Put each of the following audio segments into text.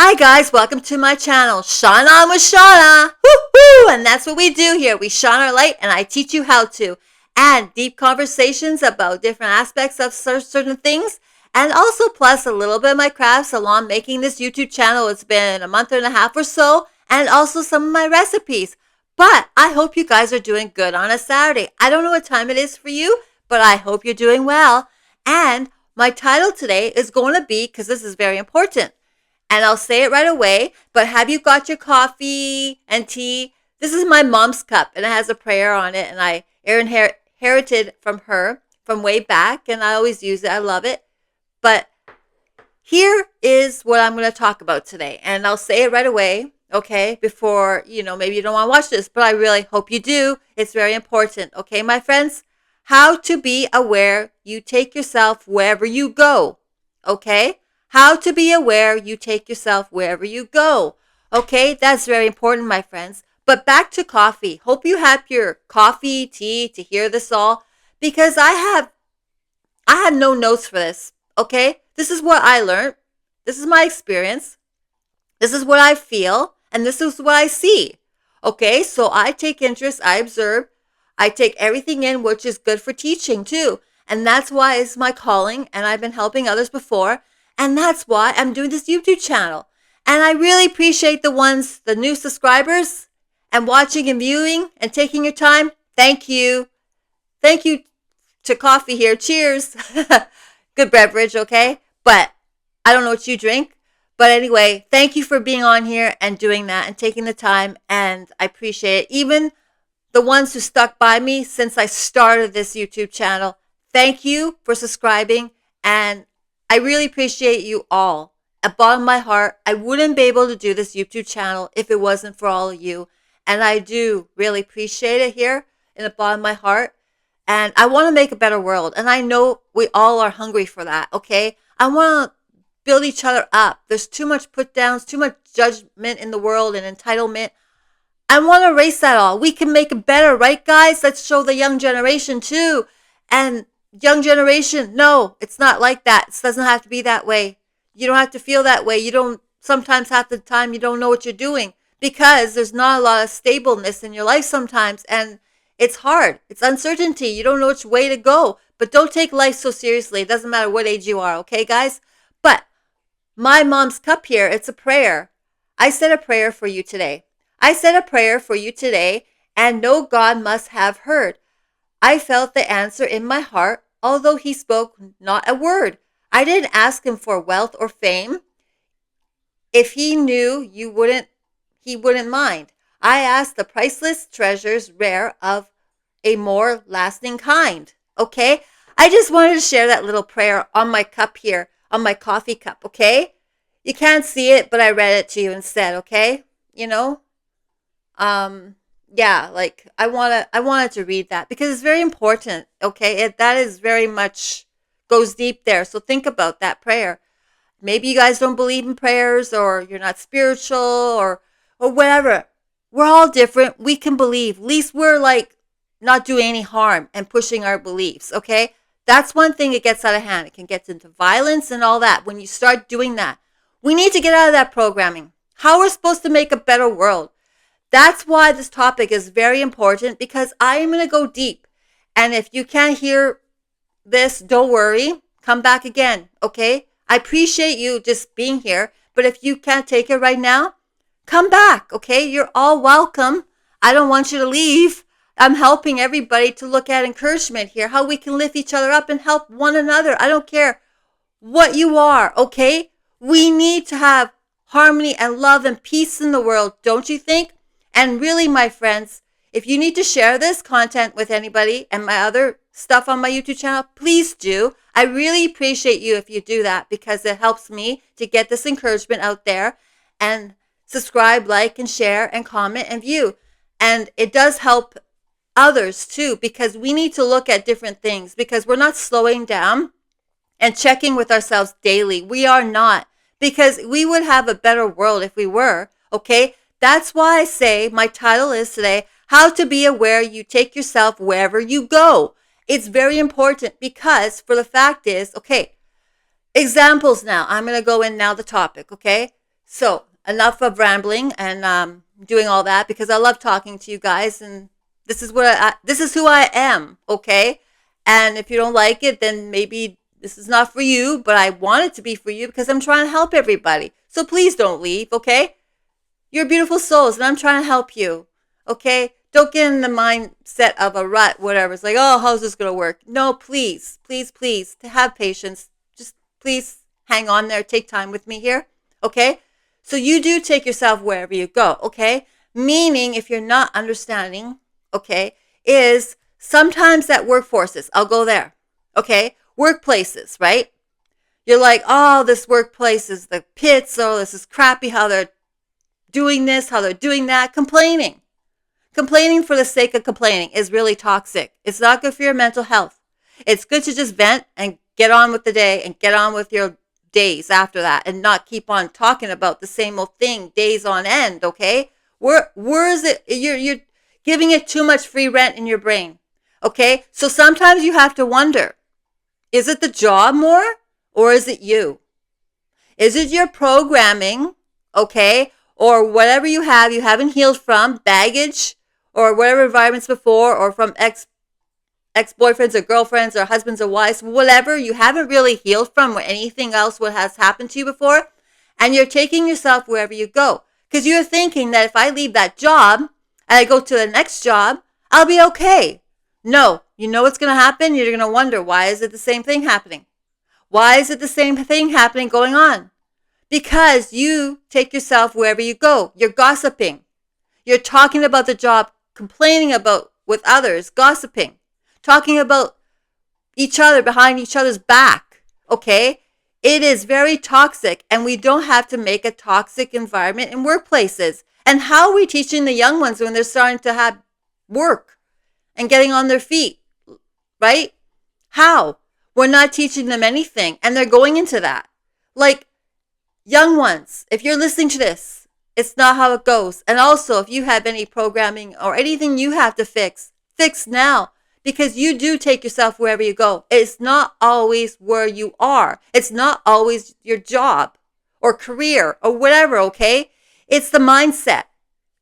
Hi guys, welcome to my channel, Shine On with Shauna. Woo-hoo! And that's what we do here. We shine our light and I teach you how to. And deep conversations about different aspects of certain things. And also plus a little bit of my crafts along making this YouTube channel. It's been a month and a half or so. And also some of my recipes. But I hope you guys are doing good on a Saturday. I don't know what time it is for you, but I hope you're doing well. And my title today is going to be, because this is very important, and I'll say it right away, but have you got your coffee and tea? This is my mom's cup, and it has a prayer on it, and I inherited from her from way back, and I always use it. I love it. But here is what I'm going to talk about today, and I'll say it right away, okay, before, maybe you don't want to watch this, but I really hope you do. It's very important, okay, my friends? How to be aware you take yourself wherever you go, okay? How to be aware you take yourself wherever you go. Okay, that's very important, my friends. But back to coffee. Hope you have your coffee, tea to hear this all, because I had no notes for this. Okay, this is what I learned. This is my experience. This is what I feel, and this is what I see. Okay, so I take interest. I observe. I take everything in, which is good for teaching too, and that's why it's my calling. And I've been helping others before. And that's why I'm doing this YouTube channel. And I really appreciate the new subscribers and watching and viewing and taking your time. Thank you. Thank you to coffee here. Cheers. Good beverage, okay? But I don't know what you drink. But anyway, thank you for being on here and doing that and taking the time. And I appreciate it. Even the ones who stuck by me since I started this YouTube channel. Thank you for subscribing. And I really appreciate you all. At the bottom of my heart, I wouldn't be able to do this YouTube channel if it wasn't for all of you. And I do really appreciate it here in the bottom of my heart. And I want to make a better world. And I know we all are hungry for that, okay? I want to build each other up. There's too much put downs, too much judgment in the world and entitlement. I want to erase that all. We can make it better, right, guys? Let's show the young generation too. And young generation, no, it's not like that. It doesn't have to be that way. You don't have to feel that way. You don't, sometimes half the time you don't know what you're doing because there's not a lot of stableness in your life sometimes. And it's hard. It's uncertainty. You don't know which way to go. But don't take life so seriously. It doesn't matter what age you are, okay, guys? But my mom's cup here, it's a prayer. I said a prayer for you today. I said a prayer for you today, and no God must have heard. I felt the answer in my heart, although he spoke not a word. I didn't ask him for wealth or fame. If he knew he wouldn't mind. I asked the priceless treasures rare of a more lasting kind. Okay? I just wanted to share that little prayer on my cup here, on my coffee cup, okay? You can't see it, but I read it to you instead, okay? Yeah, like I wanted to read that because it's very important. Okay, that is very much goes deep there. So think about that prayer. Maybe you guys don't believe in prayers, or you're not spiritual, or whatever. We're all different. We can believe. At least we're like not doing any harm and pushing our beliefs. Okay, that's one thing. It gets out of hand. It can get into violence and all that. When you start doing that, we need to get out of that programming. How we're supposed to make a better world. That's why this topic is very important, because I am going to go deep. And if you can't hear this, don't worry. Come back again, okay? I appreciate you just being here. But if you can't take it right now, come back, okay? You're all welcome. I don't want you to leave. I'm helping everybody to look at encouragement here, how we can lift each other up and help one another. I don't care what you are, okay? We need to have harmony and love and peace in the world, don't you think? And really, my friends, if you need to share this content with anybody and my other stuff on my YouTube channel, please do. I really appreciate you if you do that, because it helps me to get this encouragement out there. And subscribe, like, and share, and comment, and view. And it does help others too, because we need to look at different things, because we're not slowing down and checking with ourselves daily. We are not, because we would have a better world if we were, okay? That's why I say my title is today, How to Be Aware You Take Yourself Wherever You Go. It's very important, because for the fact is, okay, examples now. I'm going to go in now the topic, okay? So enough of rambling and doing all that, because I love talking to you guys, and this is who I am. Okay, and if you don't like it, then maybe this is not for you. But I want it to be for you because I'm trying to help everybody. So please don't leave. Okay, you're beautiful souls, and I'm trying to help you. Okay, don't get in the mindset of a rut. Whatever. It's like, oh, how's this gonna work? No, please, please, please, to have patience. Just please hang on there. Take time with me here. Okay. So you do take yourself wherever you go, okay? Meaning, if you're not understanding, okay, is sometimes that workforces, I'll go there, okay? Workplaces, right? You're like, oh, this workplace is the pits, oh, this is crappy how they're doing this, how they're doing that. Complaining. Complaining for the sake of complaining is really toxic. It's not good for your mental health. It's good to just vent and get on with the day and get on with your days after that and not keep on talking about the same old thing days on end, okay? Where is it? You're giving it too much free rent in your brain, okay? So sometimes you have to wonder, is it the job more or is it you? Is it your programming, okay? Or whatever you haven't healed from, baggage, or whatever environments before, or from ex-boyfriends or girlfriends or husbands or wives, whatever you haven't really healed from or anything else what has happened to you before, and you're taking yourself wherever you go because you're thinking that if I leave that job and I go to the next job, I'll be okay. No, you know what's going to happen? You're going to wonder, why is it the same thing happening? Why is it the same thing happening going on? Because you take yourself wherever you go. You're gossiping. You're talking about the job, complaining about with others, gossiping. Talking about each other behind each other's back, okay? It is very toxic, and we don't have to make a toxic environment in workplaces. And how are we teaching the young ones when they're starting to have work and getting on their feet, right? How? We're not teaching them anything, and they're going into that. Like, young ones, if you're listening to this, it's not how it goes. And also, if you have any programming or anything you have to fix now. Because you do take yourself wherever you go. It's not always where you are. It's not always your job or career or whatever, okay? It's the mindset.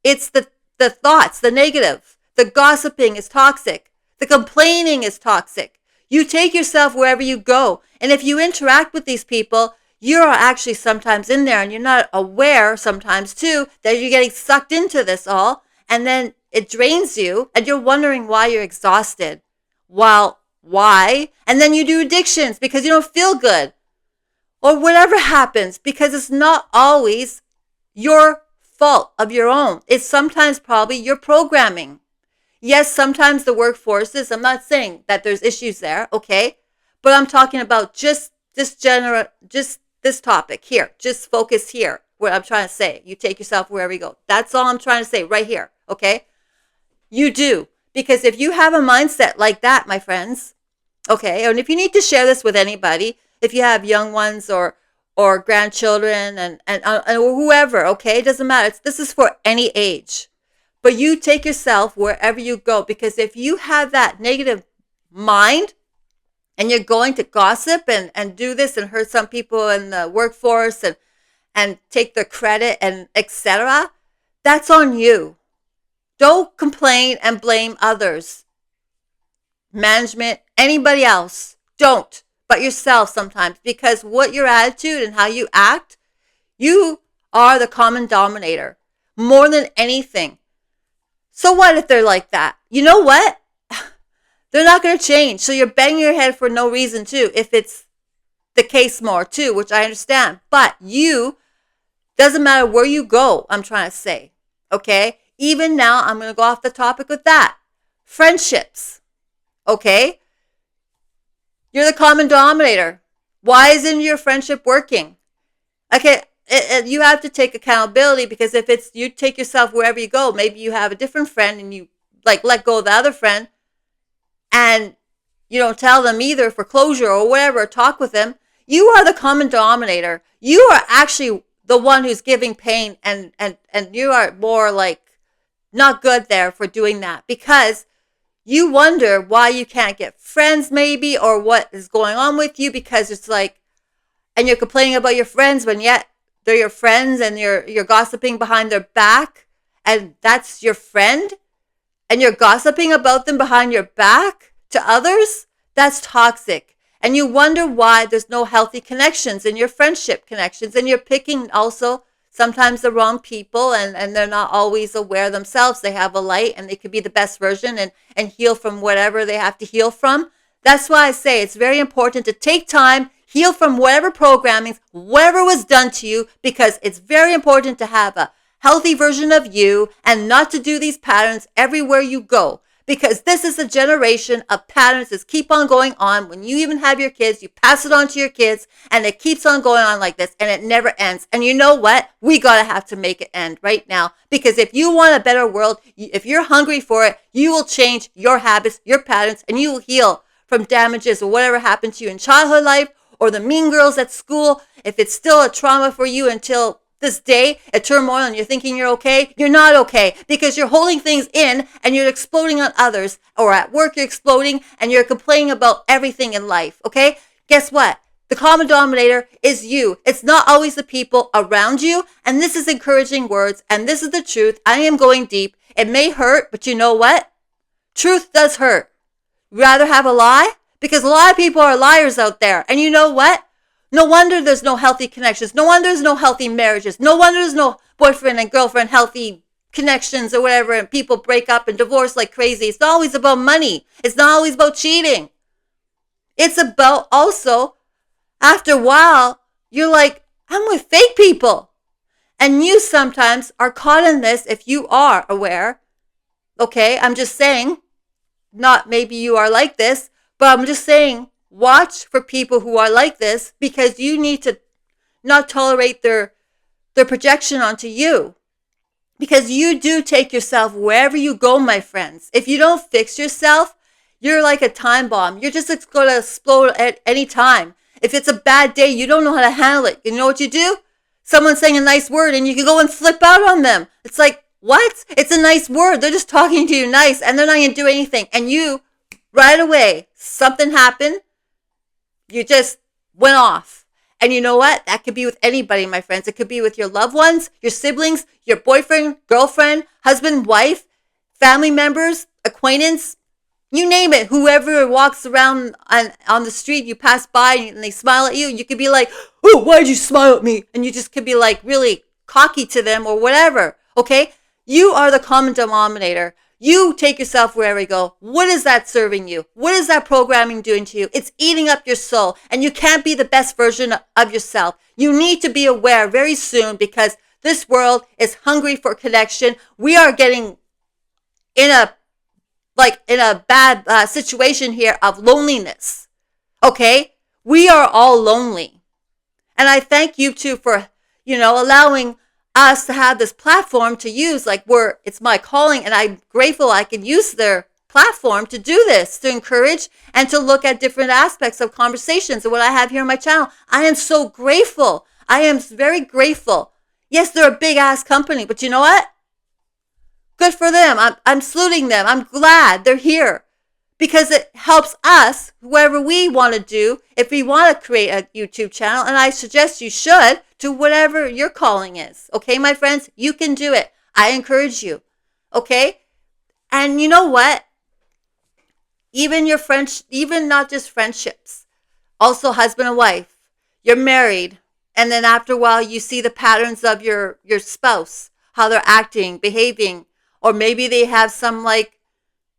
It's the thoughts, the negative. The gossiping is toxic. The complaining is toxic. You take yourself wherever you go. And if you interact with these people, you're actually sometimes in there and you're not aware sometimes too that you're getting sucked into this all. And then it drains you and you're wondering why you're exhausted. Well, why? And then you do addictions because you don't feel good or whatever happens, because it's not always your fault of your own. It's sometimes probably your programming. Yes, sometimes the workforces, I'm not saying that there's issues there, okay? But I'm talking about just this topic here. Just focus here. What I'm trying to say. You take yourself wherever you go. That's all I'm trying to say right here, okay? You do. Because if you have a mindset like that, my friends, okay, and if you need to share this with anybody, if you have young ones or grandchildren and whoever, okay, it doesn't matter. This is for any age. But you take yourself wherever you go, because if you have that negative mind and you're going to gossip and do this and hurt some people in the workforce and take their credit and etc., that's on you. Don't complain and blame others. Management, anybody else. Don't. But yourself sometimes. Because what your attitude and how you act, you are the common denominator. More than anything. So what if they're like that? You know what? They're not going to change. So you're banging your head for no reason too. If it's the case more too, which I understand. But doesn't matter where you go, I'm trying to say. Okay? Even now, I'm going to go off the topic with that. Friendships. Okay? You're the common denominator. Why isn't your friendship working? Okay, you have to take accountability, because if it's you take yourself wherever you go, maybe you have a different friend and you like let go of the other friend and you don't tell them either for closure or whatever, talk with them. You are the common denominator. You are actually the one who's giving pain and you are more like not good there for doing that, because you wonder why you can't get friends maybe, or what is going on with you, because it's like, and you're complaining about your friends when yet they're your friends and you're gossiping behind their back, and that's your friend, and you're gossiping about them behind your back to others, that's toxic. And you wonder why there's no healthy connections in your friendship connections, and you're picking also sometimes the wrong people, and they're not always aware themselves. They have a light and they could be the best version and heal from whatever they have to heal from. That's why I say it's very important to take time, heal from whatever programming, whatever was done to you, because it's very important to have a healthy version of you and not to do these patterns everywhere you go. Because this is a generation of patterns that keep on going on. When you even have your kids, you pass it on to your kids, and it keeps on going on like this, and it never ends. And you know what? We gotta have to make it end right now. Because if you want a better world, if you're hungry for it, you will change your habits, your patterns, and you will heal from damages or whatever happened to you in childhood life, or the mean girls at school. If it's still a trauma for you until this day, a turmoil, and you're thinking you're okay, you're not okay, because you're holding things in and you're exploding on others, or at work you're exploding and you're complaining about everything in life, okay? Guess what? The common denominator is you. It's not always the people around you, and this is encouraging words, and this is the truth. I am going deep. It may hurt, but you know what? Truth does hurt. Rather have a lie? Because a lot of people are liars out there, and you know what? No wonder there's no healthy connections. No wonder there's no healthy marriages. No wonder there's no boyfriend and girlfriend healthy connections or whatever, and people break up and divorce like crazy. It's not always about money. It's not always about cheating. It's about also, after a while, you're like, I'm with fake people. And you sometimes are caught in this if you are aware. Okay, I'm just saying, not maybe you are like this, but I'm just saying, watch for people who are like this, because you need to not tolerate their projection onto you. Because you do take yourself wherever you go, my friends. If you don't fix yourself, you're like a time bomb. You're just going to explode at any time. If it's a bad day, you don't know how to handle it. You know what you do? Someone's saying a nice word and you can go and flip out on them. It's like, what? It's a nice word. They're just talking to you nice and they're not going to do anything. And you, right away, something happened. You just went off. And you know what? That could be with anybody, my friends. It could be with your loved ones, your siblings, your boyfriend, girlfriend, husband, wife, family members, acquaintance, you name it. Whoever walks around on the street, you pass by and they smile at you. You could be like, oh, why'd you smile at me? And you just could be like really cocky to them or whatever. Okay? You are the common denominator. You take yourself wherever you go. What is that serving you? What is that programming doing to you? It's eating up your soul, and you can't be the best version of yourself. You need to be aware very soon, because this world is hungry for connection. We are getting in a bad situation here of loneliness. Okay? We are all lonely. And I thank you too for, allowing us to have this platform to use, it's my calling, and I'm grateful I can use their platform to do this, to encourage and to look at different aspects of conversations and what I have here on my channel. I am so grateful. I am very grateful. Yes, they're a big ass company, but you know what? Good for them. I'm saluting them. I'm glad they're here, because it helps us, whoever we want to do, if we want to create a YouTube channel, and I suggest you should, to whatever your calling is. Okay, my friends? You can do it. I encourage you. Okay? And you know what? Even your friends, even not just friendships, also husband and wife, you're married, and then after a while you see the patterns of your spouse, how they're acting, behaving, or maybe they have some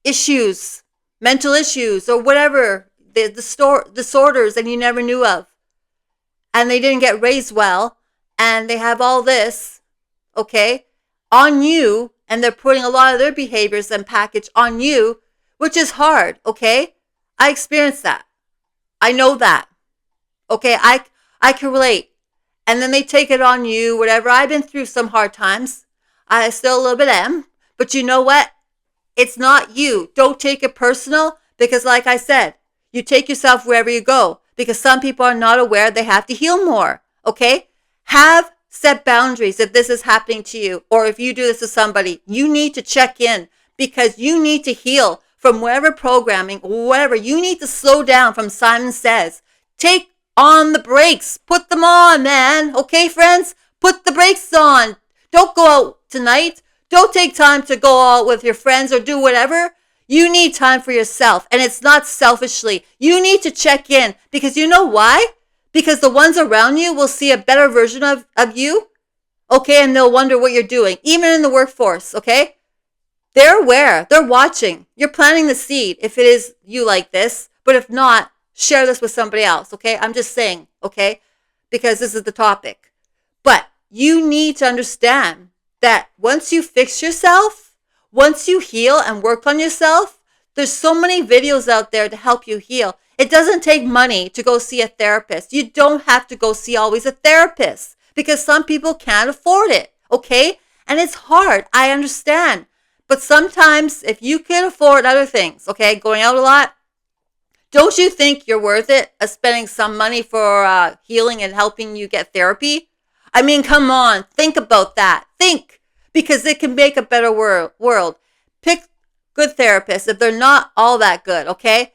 issues, mental issues, or whatever, the disorders that you never knew of. And they didn't get raised well, and they have all this, okay, on you, and they're putting a lot of their behaviors and package on you, which is hard, okay? I experienced that. I know that. Okay, I can relate. And then they take it on you, whatever. I've been through some hard times. I still a little bit am. But you know what? It's not you. Don't take it personal, because like I said, you take yourself wherever you go, because some people are not aware they have to heal more, okay? Have set boundaries if this is happening to you, or if you do this to somebody. You need to check in, because you need to heal from whatever programming, whatever. You need to slow down from Simon Says. Take on the brakes. Put them on, man. Okay, friends? Put the brakes on. Don't go out tonight. Don't take time to go out with your friends or do whatever. You need time for yourself, and it's not selfishly. You need to check in because you know why? Because the ones around you will see a better version of you, okay, and they'll wonder what you're doing, even in the workforce, okay? They're aware. They're watching. You're planting the seed if it is you like this, but if not, share this with somebody else, okay? I'm just saying, okay? Because this is the topic. But you need to understand that once you fix yourself, once you heal and work on yourself, there's so many videos out there to help you heal. It doesn't take money to go see a therapist. You don't have to go see always a therapist because some people can't afford it, okay? And it's hard. I understand. But sometimes if you can afford other things, okay, going out a lot, don't you think you're worth it of spending some money for healing and helping you get therapy? I mean, come on, think about that. Think, because it can make a better world. Pick good therapists if they're not all that good, okay?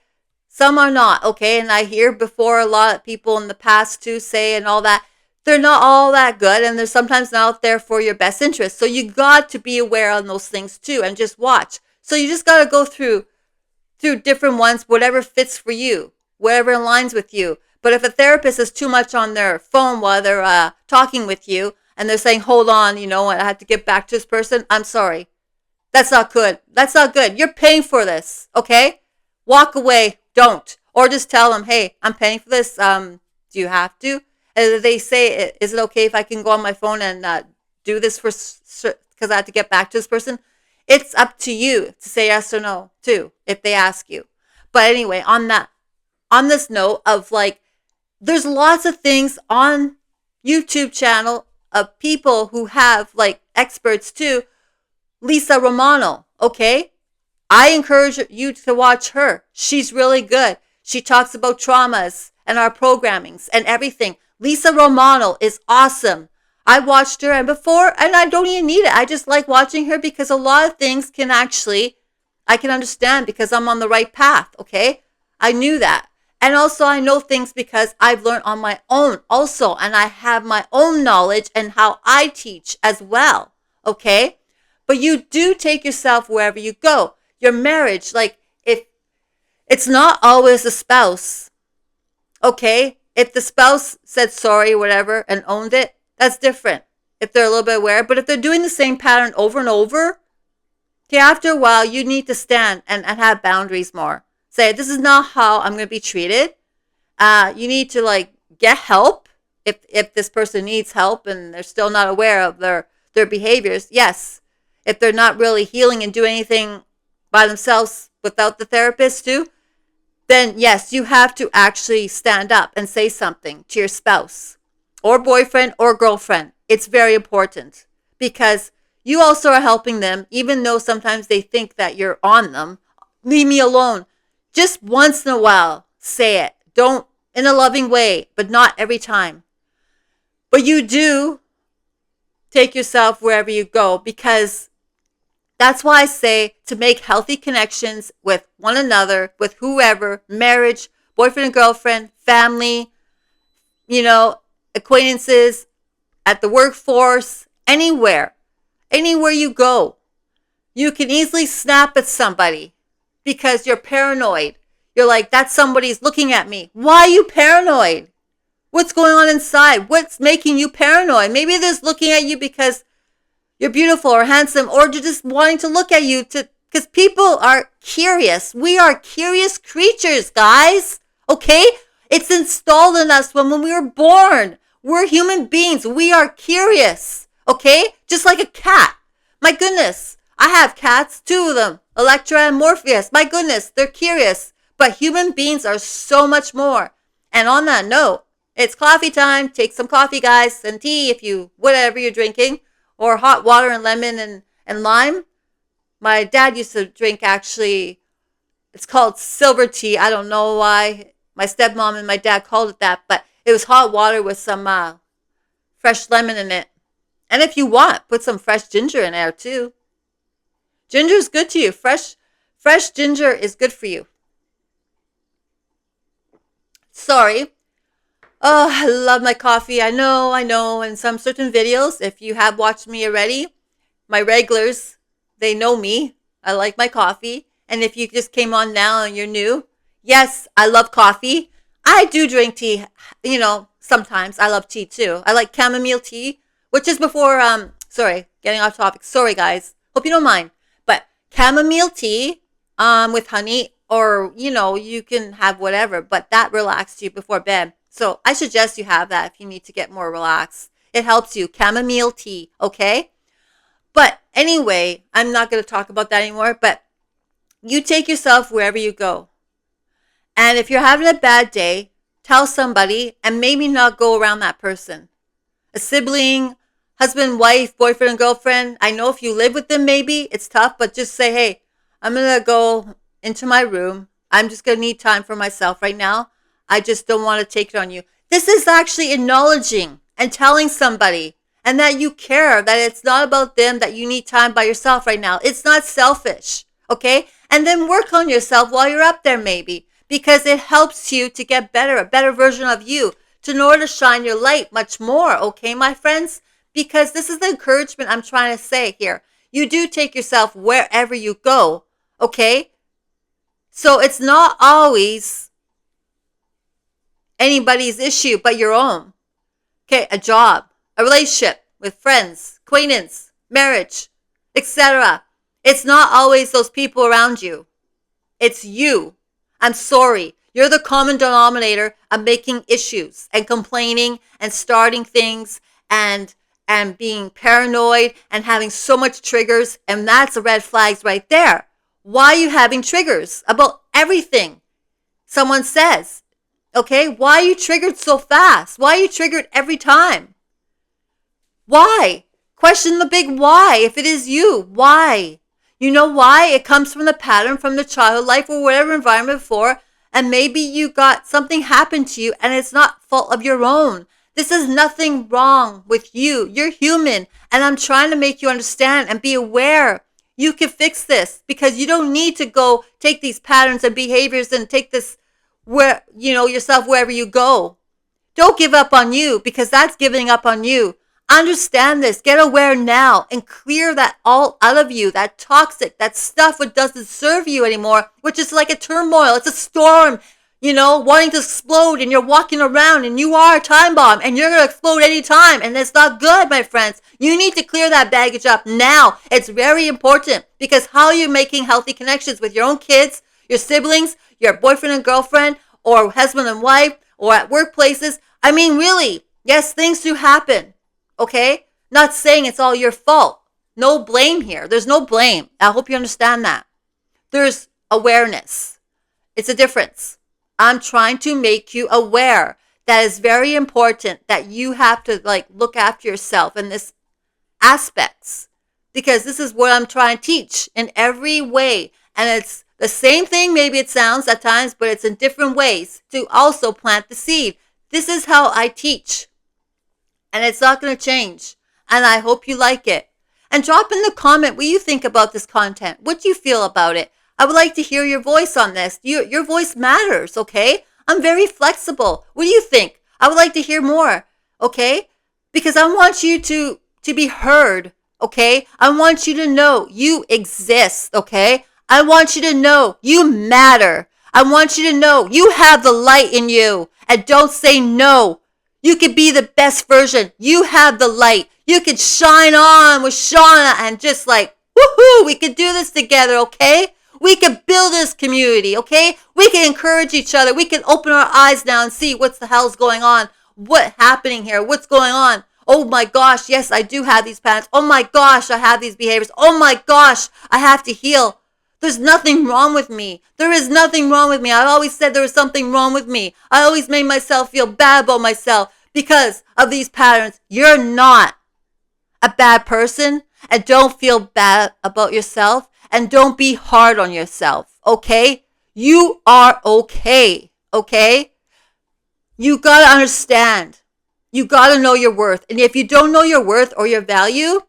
Some are not, okay? And I hear before a lot of people in the past too say and all that, they're not all that good and they're sometimes not out there for your best interest. So you got to be aware on those things too and just watch. So you just got to go through different ones, whatever fits for you, whatever aligns with you. But if a therapist is too much on their phone while they're talking with you and they're saying, hold on, I have to get back to this person, I'm sorry. That's not good. That's not good. You're paying for this, okay? Walk away. Don't. Or just tell them, hey, I'm paying for this. Do you have to? And they say, is it okay if I can go on my phone and do this because I have to get back to this person? It's up to you to say yes or no, too, if they ask you. But anyway, on this note of there's lots of things on YouTube channel of people who have experts too. Lisa Romano, okay? I encourage you to watch her. She's really good. She talks about traumas and our programmings and everything. Lisa Romano is awesome. I watched her and I don't even need it. I just like watching her because a lot of things I can understand because I'm on the right path, okay? I knew that. And also I know things because I've learned on my own also, and I have my own knowledge and how I teach as well, okay? But you do take yourself wherever you go. Your marriage, if it's not always the spouse, okay? If the spouse said sorry, whatever, and owned it, that's different. If they're a little bit aware. But if they're doing the same pattern over and over, okay, after a while, you need to stand and have boundaries more. Say, this is not how I'm going to be treated. You need to get help if this person needs help and they're still not aware of their behaviors. Yes. If they're not really healing and doing anything by themselves without the therapist too, then yes, you have to actually stand up and say something to your spouse or boyfriend or girlfriend. It's very important because you also are helping them, even though sometimes they think that you're on them. Leave me alone. Just once in a while, say it. Don't in a loving way, but not every time. But you do take yourself wherever you go because that's why I say to make healthy connections with one another, with whoever, marriage, boyfriend and girlfriend, family, acquaintances, at the workforce, anywhere you go. You can easily snap at somebody because you're paranoid. You're like, that somebody's looking at me. Why are you paranoid? What's going on inside? What's making you paranoid? Maybe they're just looking at you because you're beautiful or handsome, or they're just wanting to look at you because people are curious. We are curious creatures, guys. Okay? It's installed in us when we were born. We're human beings. We are curious. Okay? Just like a cat. My goodness. I have cats, 2 of them. Electra and Morpheus. My goodness, they're curious. But human beings are so much more. And on that note, it's coffee time. Take some coffee, guys, and tea whatever you're drinking. Or hot water and lemon and lime. My dad used to drink, actually, it's called silver tea. I don't know why my stepmom and my dad called it that, but it was hot water with some fresh lemon in it. And if you want, put some fresh ginger in there too. Ginger is good to you. Fresh ginger is good for you. Sorry. Oh, I love my coffee. I know. In some certain videos, if you have watched me already, my regulars, they know me. I like my coffee. And if you just came on now and you're new, yes, I love coffee. I do drink tea, sometimes. I love tea too. I like chamomile tea, which is before, sorry, getting off topic. Sorry, guys. Hope you don't mind. But chamomile tea, with honey, or, you can have whatever, but that relaxes you before bed. So I suggest you have that if you need to get more relaxed. It helps you. Chamomile tea, okay? But anyway, I'm not going to talk about that anymore. But you take yourself wherever you go. And if you're having a bad day, tell somebody and maybe not go around that person. A sibling, husband, wife, boyfriend, and girlfriend. I know if you live with them, maybe it's tough, but just say, hey, I'm going to go into my room. I'm just going to need time for myself right now. I just don't want to take it on you. This is actually acknowledging and telling somebody and that you care, that it's not about them, that you need time by yourself right now. It's not selfish, okay? And then work on yourself while you're up there maybe, because it helps you to get better, a better version of you, to know to shine your light much more, okay, my friends? Because this is the encouragement I'm trying to say here. You do take yourself wherever you go, okay? So it's not always anybody's issue but your own. Okay, a job, a relationship with friends, acquaintance, marriage, etc. It's not always those people around you. It's you. I'm sorry. You're the common denominator of making issues and complaining and starting things and being paranoid and having so much triggers, and that's the red flags right there. Why are you having triggers about everything someone says? Okay, why are you triggered so fast? Why are you triggered every time? Why? Question the big why. If it is you, why? You know why? It comes from the pattern from the childhood life or whatever environment before, and maybe you got something happen to you and it's not fault of your own. This is nothing wrong with you. You're human, and I'm trying to make you understand and be aware. You can fix this because you don't need to go take these patterns and behaviors and take this yourself wherever you go. Don't give up on you, because that's giving up on you. Understand this. Get aware now and clear that all out of you, that toxic, that stuff that doesn't serve you anymore, which is like a turmoil. It's a storm, wanting to explode, and you're walking around and you are a time bomb and you're going to explode anytime. And that's not good, my friends. You need to clear that baggage up now. It's very important, because how are you making healthy connections with your own kids, your siblings, your boyfriend and girlfriend, or husband and wife, or at workplaces? I mean, really, yes, things do happen, okay? Not saying it's all your fault. No blame here. There's no blame. I hope you understand that. There's awareness. It's a difference. I'm trying to make you aware that it's very important that you have to look after yourself in this aspects, because this is what I'm trying to teach in every way. And it's the same thing, maybe it sounds at times, but it's in different ways to also plant the seed. This is how I teach, and it's not going to change. And I hope you like it. And drop in the comment what you think about this content. What do you feel about it? I would like to hear your voice on this. Your voice matters, okay? I'm very flexible. What do you think? I would like to hear more, okay? Because I want you to be heard, okay? I want you to know you exist, okay? I want you to know you matter. I want you to know you have the light in you. And don't say no. You could be the best version. You have the light. You could shine on with Shauna and just woohoo, we could do this together, okay? We could build this community, okay? We can encourage each other. We can open our eyes now and see what the hell's going on. What's happening here? What's going on? Oh my gosh, yes, I do have these patterns. Oh my gosh, I have these behaviors. Oh my gosh, I have to heal. There's nothing wrong with me. There is nothing wrong with me. I always said there was something wrong with me. I always made myself feel bad about myself because of these patterns. You're not a bad person, and don't feel bad about yourself, and don't be hard on yourself, okay? You are okay, okay? You gotta understand. You gotta know your worth. And if you don't know your worth or your value,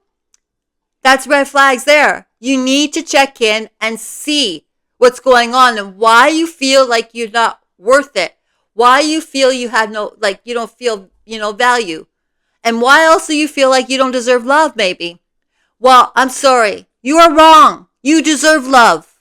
that's red flags there. You need to check in and see what's going on and why you feel like you're not worth it. Why you feel you have no, like, you don't feel, value. And why else do you feel like you don't deserve love, maybe? Well, I'm sorry. You are wrong. You deserve love.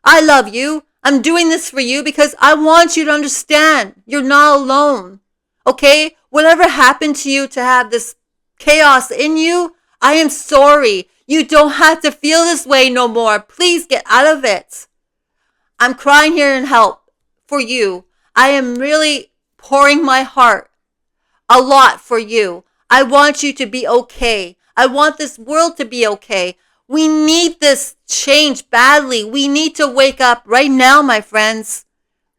I love you. I'm doing this for you because I want you to understand you're not alone. Okay? Whatever happened to you to have this chaos in you, I am sorry. You don't have to feel this way no more. Please get out of it. I'm crying here in help for you. I am really pouring my heart a lot for you. I want you to be okay. I want this world to be okay. We need this change badly. We need to wake up right now, my friends.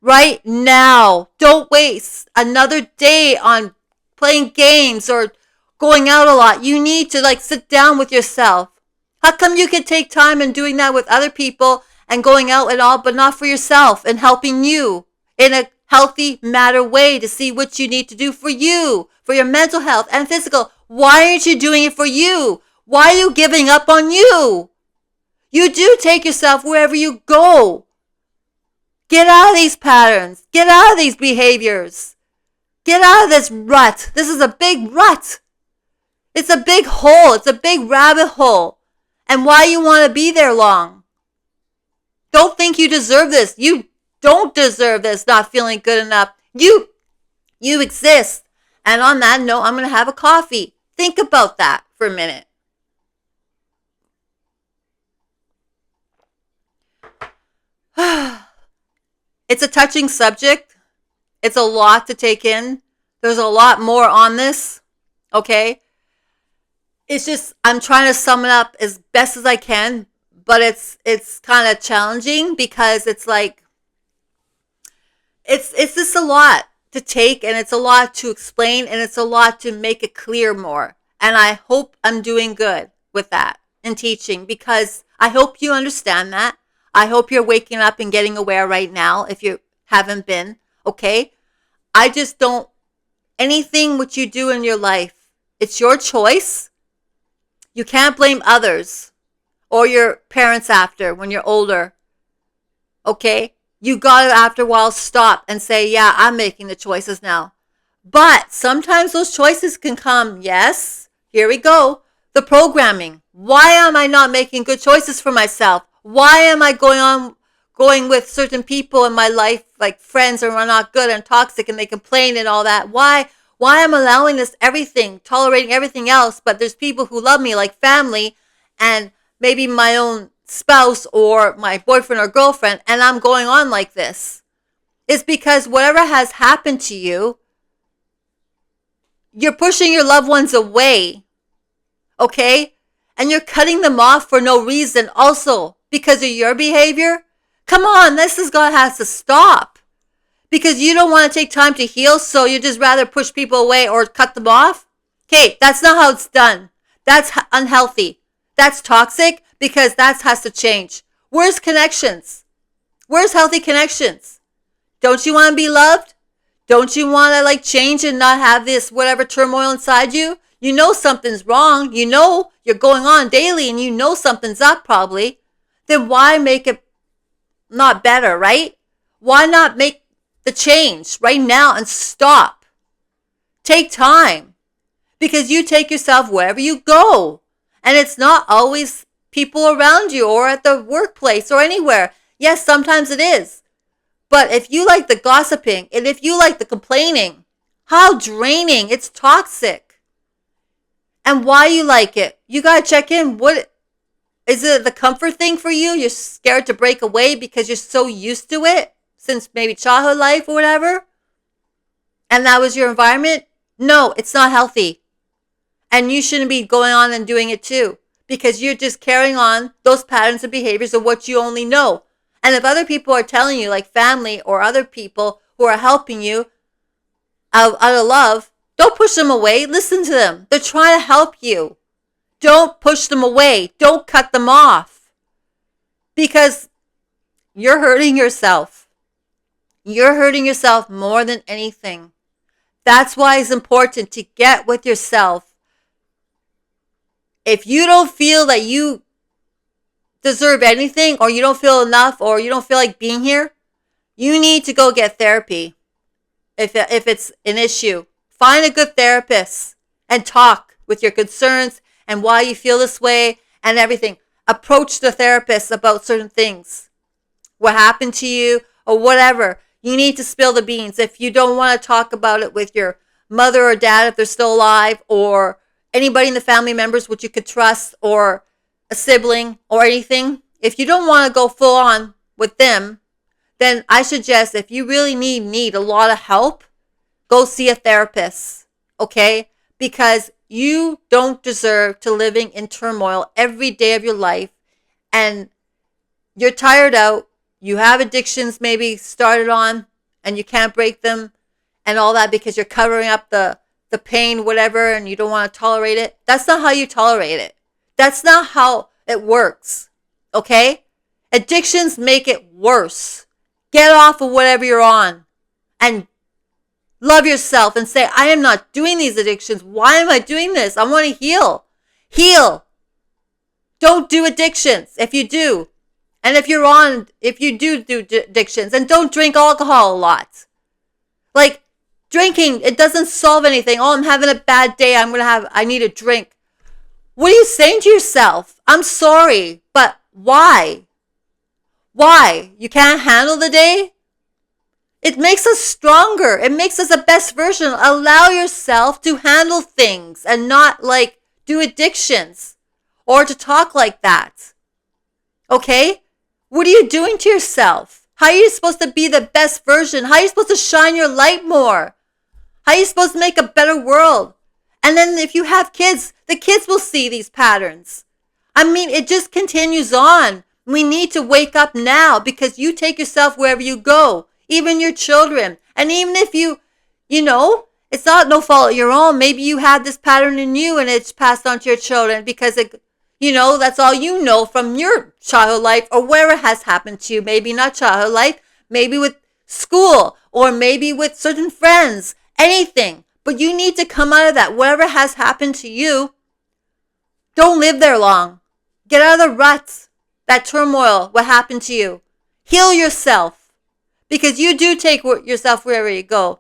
Right now. Don't waste another day on playing games or going out a lot. You need to sit down with yourself. How come you can take time and doing that with other people and going out and all, but not for yourself and helping you in a healthy matter way to see what you need to do for you, for your mental health and physical? Why aren't you doing it for you? Why are you giving up on you? You do take yourself wherever you go. Get out of these patterns. Get out of these behaviors. Get out of this rut. This is a big rut. It's a big hole. It's a big rabbit hole. And why you want to be there long? Don't think you deserve this. You don't deserve this, not feeling good enough. You exist. And on that note, I'm going to have a coffee. Think about that for a minute. It's a touching subject. It's a lot to take in. There's a lot more on this. Okay? It's just, I'm trying to sum it up as best as I can, but it's kind of challenging because it's like, it's just a lot to take, and it's a lot to explain, and it's a lot to make it clear more. And I hope I'm doing good with that in teaching, because I hope you understand that. I hope you're waking up and getting aware right now if you haven't been, okay? I just don't, anything what you do in your life, it's your choice. You can't blame others or your parents after when you're older, okay? You got to, after a while, stop and say, yeah, I'm making the choices now. But sometimes those choices can come, yes, here we go, the programming. Why am I not making good choices for myself? Why am I going with certain people in my life, like friends who are not good and toxic and they complain and all that? Why am I allowing this everything, tolerating everything else, but there's people who love me, like family and maybe my own spouse or my boyfriend or girlfriend, and I'm going on like this? It's because whatever has happened to you, you're pushing your loved ones away, okay? And you're cutting them off for no reason also because of your behavior. Come on, this is God has to stop. Because you don't want to take time to heal, so you just rather push people away or cut them off. Okay, that's not how it's done. That's unhealthy. That's toxic, because that has to change. Where's connections? Where's healthy connections? Don't you want to be loved? Don't you want to change and not have this whatever turmoil inside you? You know something's wrong. You know you're going on daily and you know something's up probably. Then why make it not better, right? Why not make the change right now and stop? Take time, because you take yourself wherever you go. And it's not always people around you or at the workplace or anywhere. Yes, sometimes it is. But if you like the gossiping and if you like the complaining, how draining. It's toxic. And why you like it, you got to check in. What is it, the comfort thing for you? You're scared to break away because you're so used to it since maybe childhood life or whatever? And that was your environment? No, it's not healthy. And you shouldn't be going on and doing it too, because you're just carrying on those patterns and behaviors of what you only know. And if other people are telling you, like family or other people who are helping you out of love, don't push them away. Listen to them. They're trying to help you. Don't push them away. Don't cut them off, because you're hurting yourself. You're hurting yourself more than anything. That's why it's important to get with yourself. If you don't feel that you deserve anything, or you don't feel enough, or you don't feel like being here, you need to go get therapy. if it's an issue. Find a good therapist and talk with your concerns and why you feel this way and everything. Approach the therapist about certain things. What happened to you or whatever. You need to spill the beans. If you don't want to talk about it with your mother or dad if they're still alive, or anybody in the family members which you could trust, or a sibling or anything, if you don't want to go full on with them, then I suggest if you really need a lot of help, go see a therapist, okay? Because you don't deserve to living in turmoil every day of your life, and you're tired out. You have addictions maybe started on and you can't break them and all that because you're covering up the pain, whatever, and you don't want to tolerate it. That's not how you tolerate it. That's not how it works, okay? Addictions make it worse. Get off of whatever you're on and love yourself and say, I am not doing these addictions. Why am I doing this? I want to heal. Heal. Don't do addictions if you do. And if you do addictions, and don't drink alcohol a lot. Like, drinking, it doesn't solve anything. Oh, I'm having a bad day. I need a drink. What are you saying to yourself? I'm sorry, but why? Why? You can't handle the day? It makes us stronger. It makes us a best version. Allow yourself to handle things and not like do addictions or to talk like that. Okay? What are you doing to yourself? How are you supposed to be the best version? How are you supposed to shine your light more? How are you supposed to make a better world? And then if you have kids, the kids will see these patterns. I mean, it just continues on. We need to wake up now because you take yourself wherever you go, even your children. And even if it's not no fault of your own. Maybe you had this pattern in you and it's passed on to your children because that's all you know from your childhood life or where it has happened to you. Maybe not childhood life, maybe with school or maybe with certain friends, anything. But you need to come out of that. Whatever has happened to you, don't live there long. Get out of the rut, that turmoil, what happened to you. Heal yourself because you do take yourself wherever you go.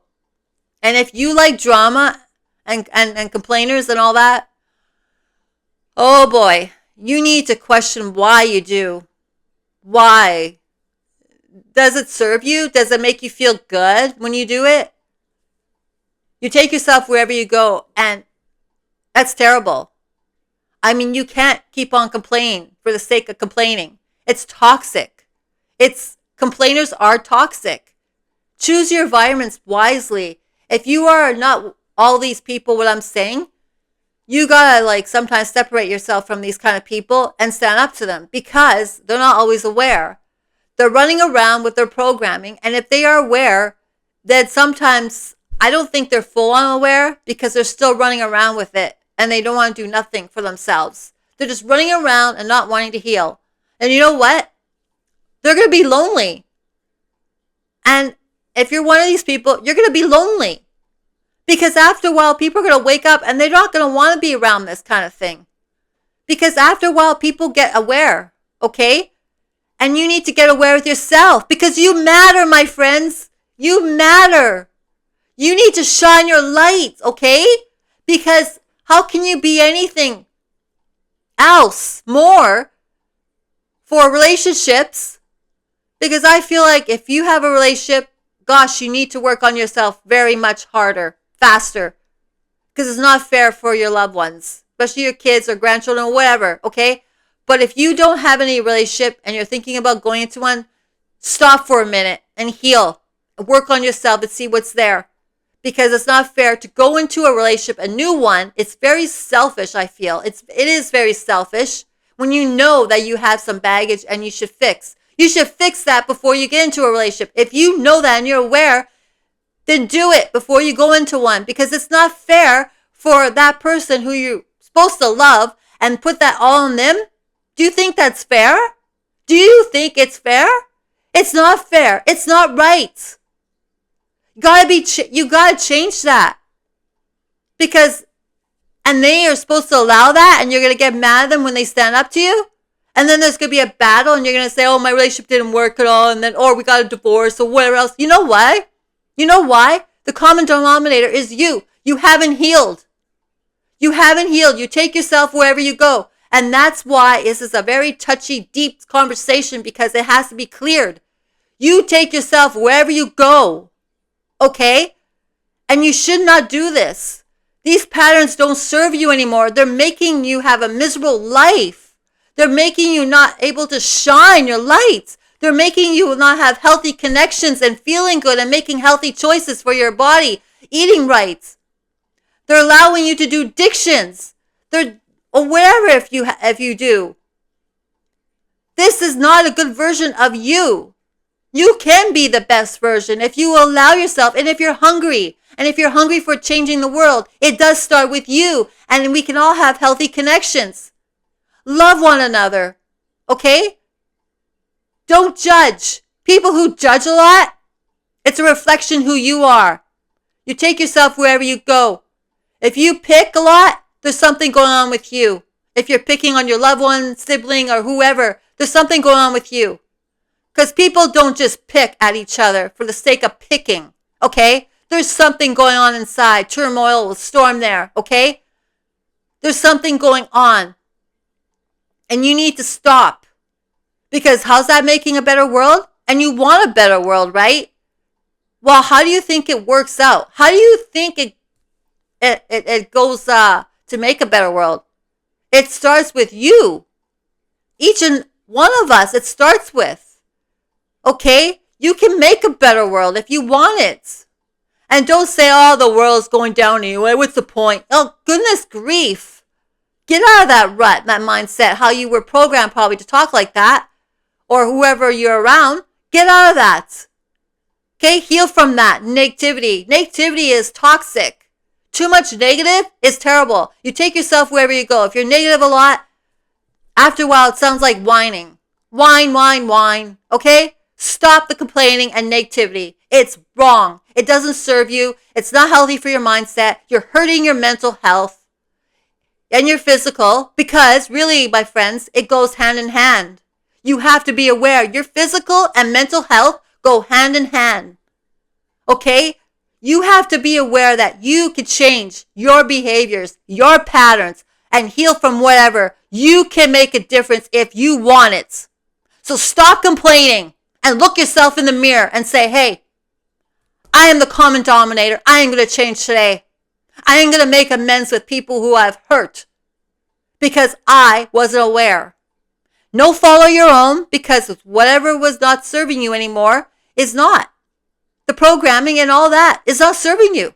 And if you like drama and complainers and all that, oh boy, you need to question why you do. Why? Does it serve you? Does it make you feel good when you do it? You take yourself wherever you go, and that's terrible. I mean, you can't keep on complaining for the sake of complaining. It's toxic. Complainers are toxic. Choose your environments wisely. If you are not all these people, what I'm saying, you gotta sometimes separate yourself from these kind of people and stand up to them because they're not always aware. They're running around with their programming, and if they are aware, then sometimes I don't think they're full on aware because they're still running around with it and they don't want to do nothing for themselves. They're just running around and not wanting to heal. And you know what? They're going to be lonely. And if you're one of these people, you're going to be lonely. Because after a while, people are going to wake up and they're not going to want to be around this kind of thing. Because after a while, people get aware, okay? And you need to get aware with yourself because you matter, my friends. You matter. You need to shine your light, okay? Because how can you be anything else more for relationships? Because I feel like if you have a relationship, gosh, you need to work on yourself very much harder, faster. Because it's not fair for your loved ones, especially your kids or grandchildren or whatever, okay? But if you don't have any relationship and you're thinking about going into one, stop for a minute and heal. Work on yourself and see what's there. Because it's not fair to go into a relationship, a new one. It's very selfish, I feel. It is very selfish when you know that you have some baggage and you should fix. You should fix that before you get into a relationship. If you know that and you're aware, then do it before you go into one. Because it's not fair for that person who you're supposed to love and put that all on them. Do you think that's fair? Do you think it's fair? It's not fair. It's not right. You gotta change that. And they are supposed to allow that and you're gonna get mad at them when they stand up to you? And then there's gonna be a battle and you're gonna say, oh, my relationship didn't work at all, and then, or we got a divorce or whatever else. You know why? You know why? The common denominator is you. You haven't healed. You haven't healed. You take yourself wherever you go. And that's why this is a very touchy, deep conversation, because it has to be cleared. You take yourself wherever you go. Okay? And you should not do this. These patterns don't serve you anymore. They're making you have a miserable life. They're making you not able to shine your lights. They're making you not have healthy connections and feeling good and making healthy choices for your body, eating right. They're allowing you to do dictions. Or whatever if you do. This is not a good version of you. You can be the best version if you allow yourself, and if you're hungry, and if you're hungry for changing the world. It does start with you, and we can all have healthy connections. Love one another, okay? Don't judge. People who judge a lot, it's a reflection who you are. You take yourself wherever you go. If you pick a lot, there's something going on with you. If you're picking on your loved one, sibling, or whoever, there's something going on with you. Because people don't just pick at each other for the sake of picking, okay? There's something going on inside. Turmoil, storm there, okay? There's something going on. And you need to stop. Because how's that making a better world? And you want a better world, right? Well, how do you think it works out? How do you think it goes to make a better world? It starts with you. Each and one of us, it starts with. Okay? You can make a better world if you want it. And don't say, oh, the world's going down anyway. What's the point? Oh, goodness grief. Get out of that rut, that mindset, how you were programmed probably to talk like that. Or whoever you're around. Get out of that. Okay? Heal from that negativity. Negativity is toxic. Too much negative is terrible. You take yourself wherever you go. If you're negative a lot, after a while, it sounds like whining. Whine, whine, whine. Okay? Stop the complaining and negativity. It's wrong. It doesn't serve you. It's not healthy for your mindset. You're hurting your mental health and your physical, because really, my friends, it goes hand in hand. You have to be aware. Your physical and mental health go hand in hand. Okay? You have to be aware that you can change your behaviors, your patterns, and heal from whatever. You can make a difference if you want it. So stop complaining and look yourself in the mirror and say, hey, I am the common denominator. I am going to change today. I am going to make amends with people who I've hurt because I wasn't aware. No follow your own, because whatever was not serving you anymore is not. The programming and all that is not serving you.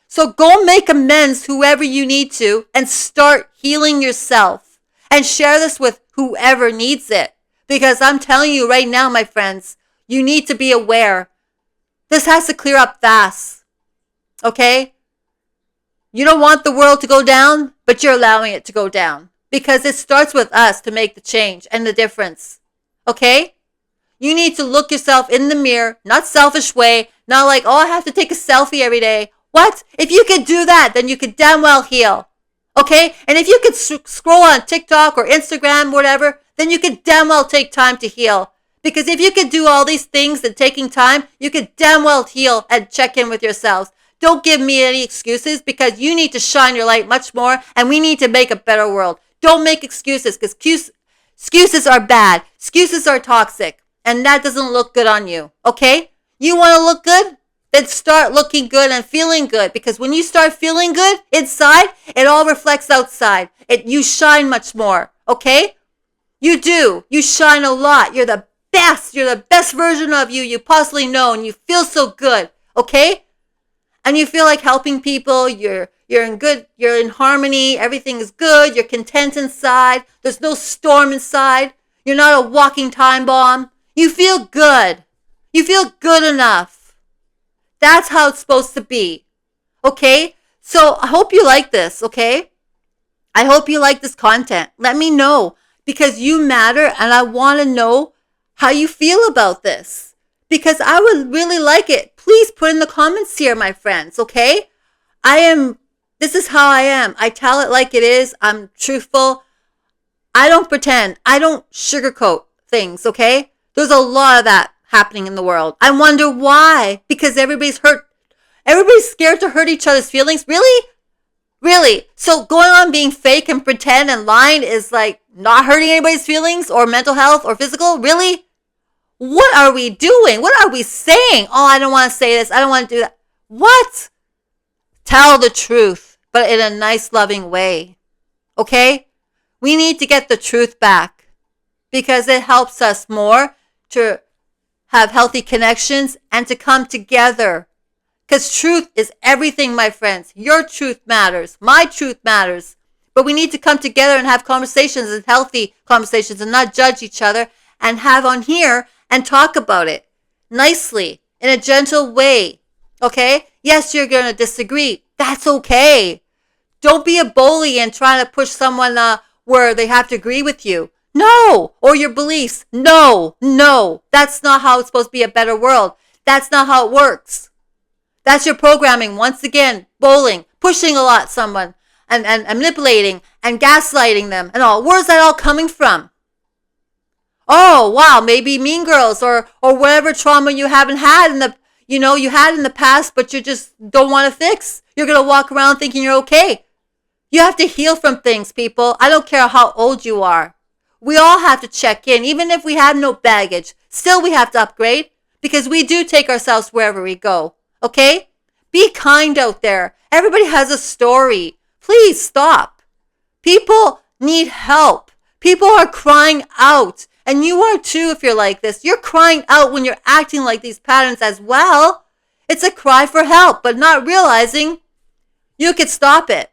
So go make amends whoever you need to and start healing yourself and share this with whoever needs it. Because I'm telling you right now, my friends, you need to be aware. This has to clear up fast. Okay? You don't want the world to go down, but you're allowing it to go down. Because it starts with us to make the change and the difference. Okay? You need to look yourself in the mirror, not selfish way, not like, oh, I have to take a selfie every day. What? If you could do that, then you could damn well heal. Okay? And if you could scroll on TikTok or Instagram, whatever, then you could damn well take time to heal. Because if you could do all these things and taking time, you could damn well heal and check in with yourselves. Don't give me any excuses, because you need to shine your light much more, and we need to make a better world. Don't make excuses, because excuses are bad. Excuses are toxic, and that doesn't look good on you. Okay? You want to look good? Then start looking good and feeling good, because when you start feeling good inside, it all reflects outside. You shine much more. Okay? You do. You shine a lot. You're the best. You're the best version of you possibly know, and you feel so good. Okay? And you feel like helping people. You're in harmony. Everything is good. You're content inside. There's no storm inside. You're not a walking time bomb. You feel good. You feel good enough. That's how it's supposed to be. Okay? So I hope you like this, okay? I hope you like this content. Let me know, because you matter, and I want to know how you feel about this, because I would really like it. Please put in the comments here, my friends, okay? This is how I am. I tell it like it is. I'm truthful. I don't pretend. I don't sugarcoat things, okay? There's a lot of that happening in the world. I wonder why. Because everybody's hurt. Everybody's scared to hurt each other's feelings. Really? Really? So going on being fake and pretend and lying is like not hurting anybody's feelings or mental health or physical? Really? What are we doing? What are we saying? Oh, I don't want to say this. I don't want to do that. What? Tell the truth, but in a nice, loving way. Okay? We need to get the truth back because it helps us more to have healthy connections and to come together. Because truth is everything, my friends. Your truth matters. My truth matters. But we need to come together and have conversations and healthy conversations and not judge each other and have on here and talk about it nicely in a gentle way. Okay? Yes, you're going to disagree. That's okay. Don't be a bully and try to push someone where they have to agree with you. No. Or your beliefs. No. No. That's not how it's supposed to be a better world. That's not how it works. That's your programming. Once again, bullying, pushing a lot someone and manipulating and gaslighting them and all. Where's that all coming from? Oh, wow, maybe Mean Girls or whatever trauma you haven't had in the, you had in the past, but you just don't want to fix. You're going to walk around thinking you're okay. You have to heal from things, people. I don't care how old you are. We all have to check in, even if we have no baggage. Still, we have to upgrade because we do take ourselves wherever we go. Okay? Be kind out there. Everybody has a story. Please stop. People need help. People are crying out. And you are too if you're like this. You're crying out when you're acting like these patterns as well. It's a cry for help, but not realizing you could stop it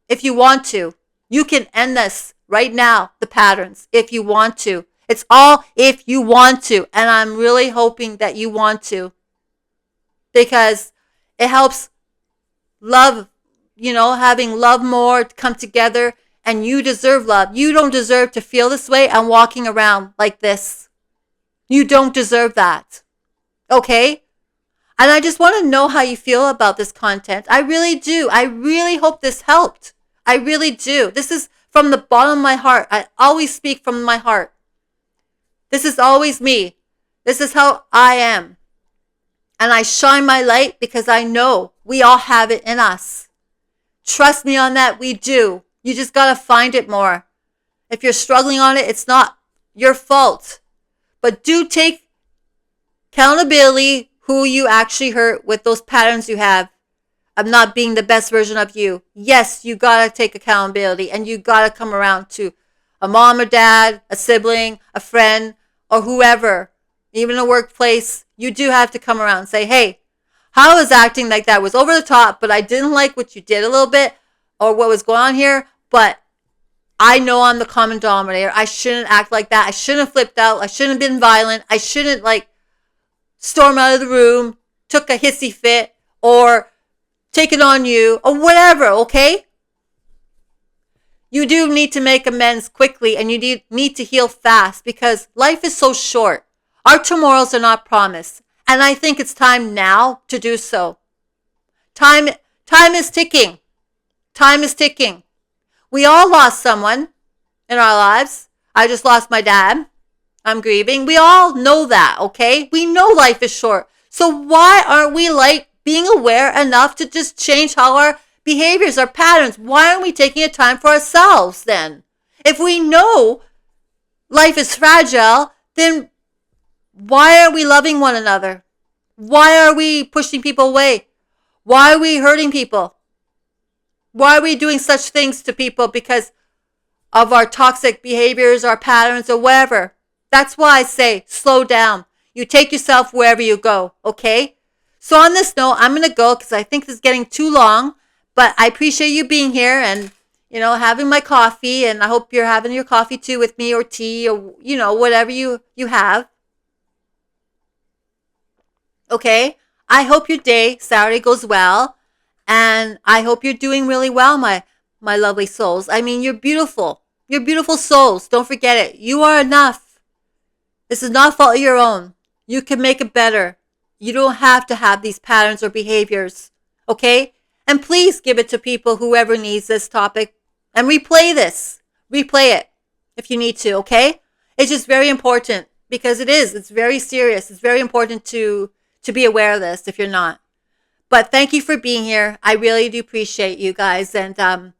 if you want to. You can end this right now, the patterns, if you want to. It's all if you want to. And I'm really hoping that you want to. Because it helps love, having love more to come together. And you deserve love. You don't deserve to feel this way and walking around like this. You don't deserve that. Okay? And I just want to know how you feel about this content. I really do. I really hope this helped. I really do. This is from the bottom of my heart. I always speak from my heart. This is always me. This is how I am. And I shine my light because I know we all have it in us. Trust me on that, we do. You just got to find it more. If you're struggling on it, it's not your fault. But do take accountability who you actually hurt with those patterns you have of not being the best version of you. Yes, you got to take accountability and you got to come around to a mom or dad, a sibling, a friend, or whoever, even a workplace. You do have to come around and say, hey, how I was acting like that was over the top, but I didn't like what you did a little bit or what was going on here, but I know I'm the common denominator. I shouldn't act like that. I shouldn't have flipped out. I shouldn't have been violent. I shouldn't storm out of the room, took a hissy fit, or take it on you, or whatever, okay? You do need to make amends quickly and you need to heal fast because life is so short. Our tomorrows are not promised. And I think it's time now to do so. Time is ticking. Time is ticking. We all lost someone in our lives. I just lost my dad. I'm grieving. We all know that, okay? We know life is short. So why aren't we being aware enough to just change how our behaviors, our patterns? Why aren't we taking a time for ourselves then? If we know life is fragile, then why are we loving one another? Why are we pushing people away? Why are we hurting people? Why are we doing such things to people because of our toxic behaviors, our patterns, or whatever? That's why I say slow down. You take yourself wherever you go, okay? So on this note, I'm going to go because I think this is getting too long. But I appreciate you being here and, having my coffee. And I hope you're having your coffee too with me or tea or, whatever you have. Okay? I hope your day, Saturday, goes well. And I hope you're doing really well, my lovely souls. I mean, you're beautiful. You're beautiful souls. Don't forget it. You are enough. This is not fault of your own. You can make it better. You don't have to have these patterns or behaviors. Okay? And please give it to people, whoever needs this topic. And replay this. Replay it if you need to, okay? It's just very important because it is. It's very serious. It's very important to be aware of this if you're not. But thank you for being here. I really do appreciate you guys. And I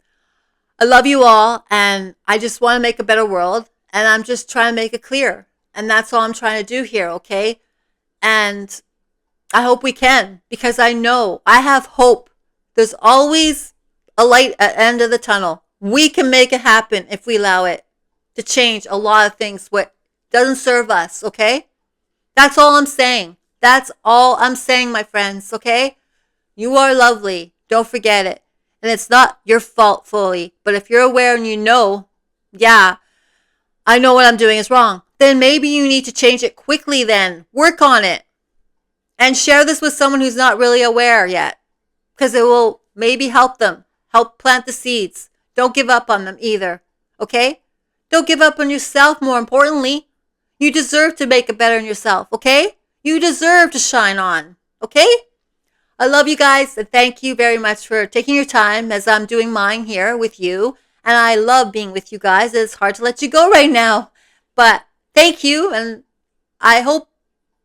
love you all. And I just want to make a better world. And I'm just trying to make it clear. And that's all I'm trying to do here, okay? And I hope we can, because I know I have hope. There's always a light at the end of the tunnel. We can make it happen if we allow it to change a lot of things what doesn't serve us, okay? That's all I'm saying. That's all I'm saying, my friends, okay? You are lovely. Don't forget it. And it's not your fault fully. But if you're aware and you know, yeah, I know what I'm doing is wrong, then maybe you need to change it quickly then. Work on it. And share this with someone who's not really aware yet. Because it will maybe help them. Help plant the seeds. Don't give up on them either. Okay? Don't give up on yourself, more importantly. You deserve to make it better in yourself. Okay? You deserve to shine on. Okay? I love you guys, and thank you very much for taking your time as I'm doing mine here with you. And I love being with you guys. It's hard to let you go right now. But thank you, and I hope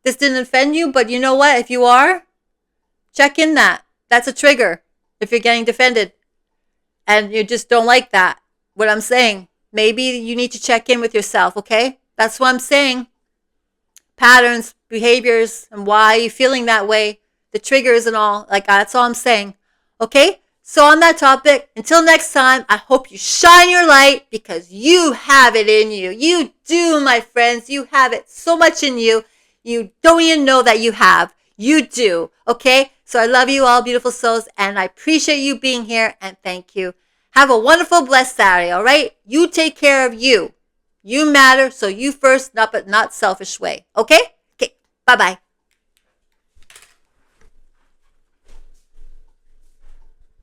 this didn't offend you. But you know what? If you are, check in that. That's a trigger if you're getting defended. And you just don't like that, what I'm saying. Maybe you need to check in with yourself, okay? That's what I'm saying. Patterns, behaviors, and why you're feeling that way. The triggers and all, like that's all I'm saying. Okay? So on that topic, until next time, I hope you shine your light because you have it in you. You do, my friends. You have it so much in you. You don't even know that you have. You do. Okay? So I love you all, beautiful souls, and I appreciate you being here, and thank you. Have a wonderful, blessed Saturday, all right? You take care of you. You matter, so you first, but not selfish way. Okay? Okay. Bye-bye.